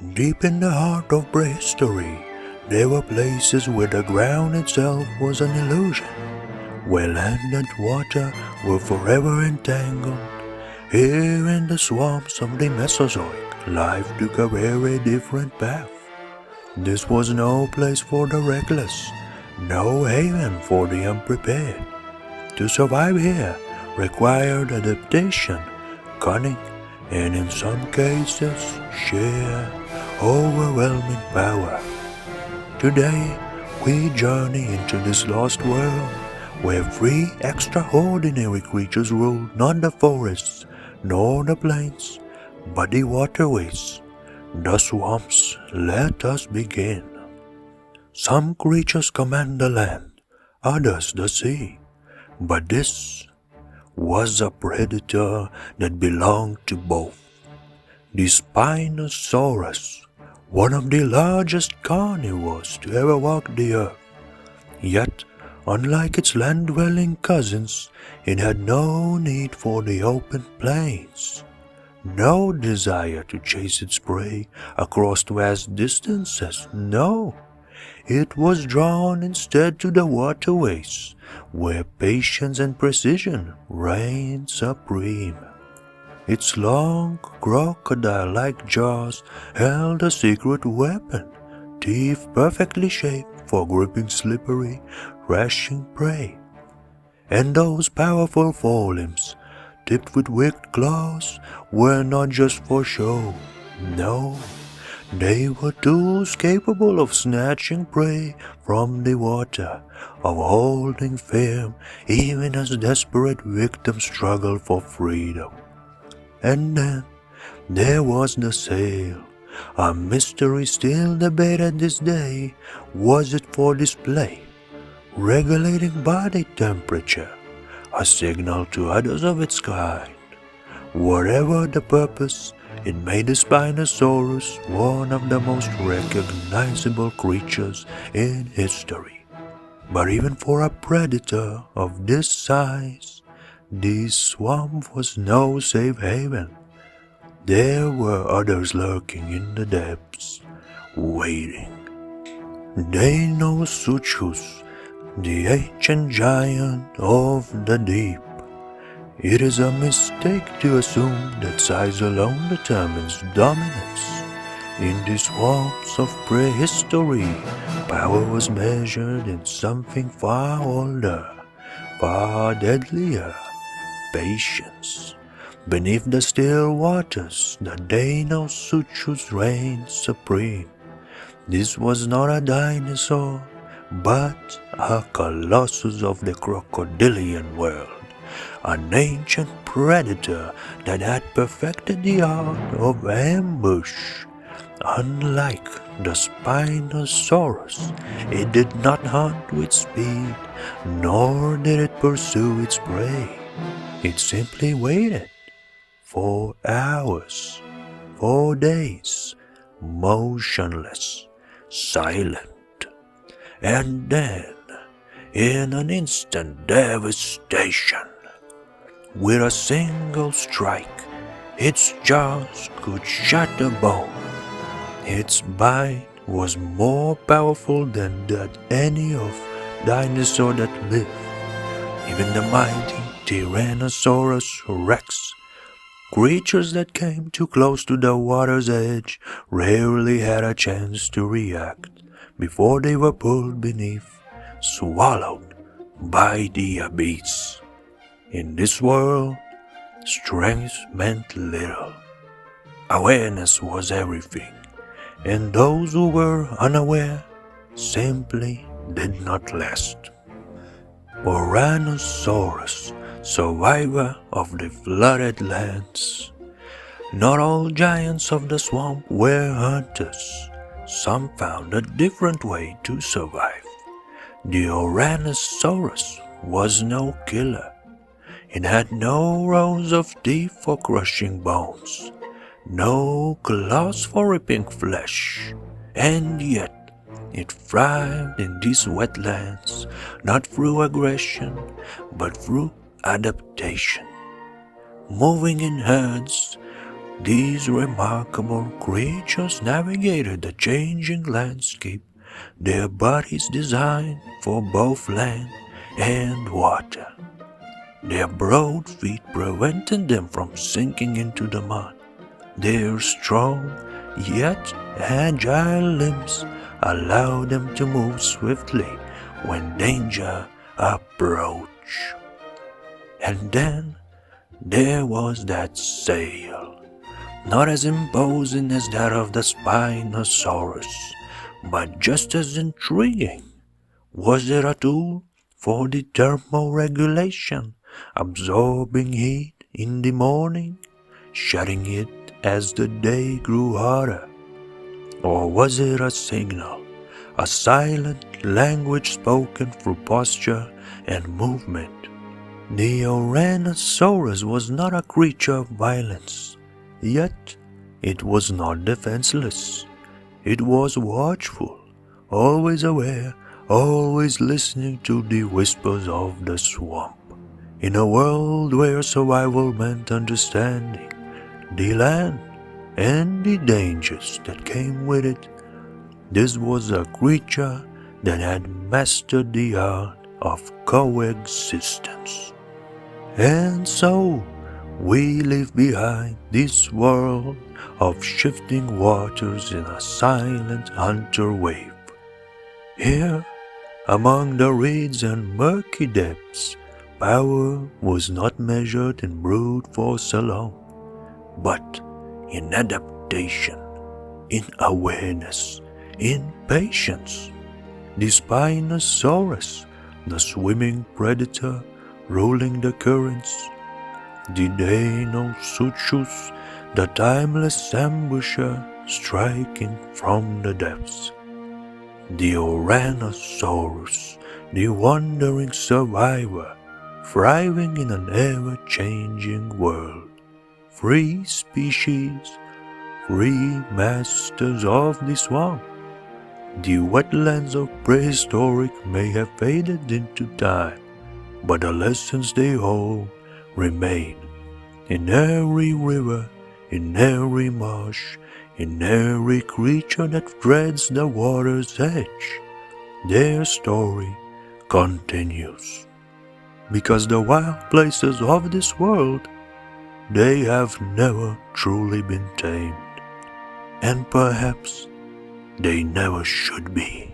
Deep in the heart of prehistory, there were places where the ground itself was an illusion, where land and water were forever entangled. Here in the swamps of the Mesozoic, life took a very different path. This was no place for the reckless, no haven for the unprepared. To survive here required adaptation, cunning, and in some cases, sheer, overwhelming power. Today, we journey into this lost world where three extraordinary creatures rule not the forests nor the plains, but the waterways, the swamps. Let us begin. Some creatures command the land, others the sea, but this was a predator that belonged to both. The Spinosaurus, one of the largest carnivores to ever walk the earth. Yet, unlike its land-dwelling cousins, it had no need for the open plains, no desire to chase its prey across vast distances. No, it was drawn instead to the waterways, where patience and precision reigned supreme. Its long, crocodile-like jaws held a secret weapon, teeth perfectly shaped for gripping slippery, rushing prey. And those powerful forelimbs, tipped with wicked claws, were not just for show. No, they were tools capable of snatching prey from the water, of holding firm even as desperate victims struggled for freedom. And then there was the sail, a mystery still debated this day. Was it for display, regulating body temperature, a signal to others of its kind? Whatever the purpose, it made the Spinosaurus one of the most recognizable creatures in history. But even for a predator of this size, the swamp was no safe haven. There were others lurking in the depths, waiting. Deinosuchus, the ancient giant of the deep. It is a mistake to assume that size alone determines dominance. In the swamps of prehistory, power was measured in something far older, far deadlier: patience. Beneath the still waters, the Deinosuchus reigned supreme. This was not a dinosaur, but a colossus of the crocodilian world, an ancient predator that had perfected the art of ambush. Unlike the Spinosaurus, it did not hunt with speed, nor did it pursue its prey. It simply waited for hours, for days, motionless, silent. And then, in an instant devastation, with a single strike, its jaws could shatter bone. Its bite was more powerful than that any of dinosaur that lived. Even the mighty Tyrannosaurus Rex, creatures that came too close to the water's edge, rarely had a chance to react before they were pulled beneath, swallowed by the abyss. In this world, strength meant little. Awareness was everything, and those who were unaware simply did not last. Ouranosaurus, survivor of the flooded lands. Not all giants of the swamp were hunters. Some found a different way to survive. The Ouranosaurus was no killer. It had no rows of teeth for crushing bones, no claws for ripping flesh, and yet it thrived in these wetlands, not through aggression, but through adaptation. Moving in herds, These remarkable creatures navigated the changing landscape, their bodies designed for both land and water. Their broad feet prevented them from sinking into the mud. Their strong yet agile limbs allowed them to move swiftly when danger approached. And then there was that sail, not as imposing as that of the Spinosaurus, but just as intriguing. Was it a tool for the thermoregulation, absorbing heat in the morning, shedding it as the day grew hotter? Or was it a signal, a silent language spoken through posture and movement? The Ouranosaurus was not a creature of violence, yet it was not defenseless. It was watchful, always aware, always listening to the whispers of the swamp. In a world where survival meant understanding the land and the dangers that came with it, this was a creature that had mastered the art of coexistence. And so, we leave behind this world of shifting waters in a silent hunter wave. Here, among the reeds and murky depths, power was not measured in brute force alone, but in adaptation, in awareness, in patience. The Spinosaurus, the swimming predator ruling the currents, the Deinosuchus, the timeless ambusher striking from the depths, the Ouranosaurus, the wandering survivor, thriving in an ever-changing world. Free species, free masters of the swamp. The wetlands of prehistoric may have faded into time, but the lessons they hold remain. In every river, in every marsh, in every creature that treads the water's edge, their story continues. Because the wild places of this world, they have never truly been tamed, and perhaps they never should be.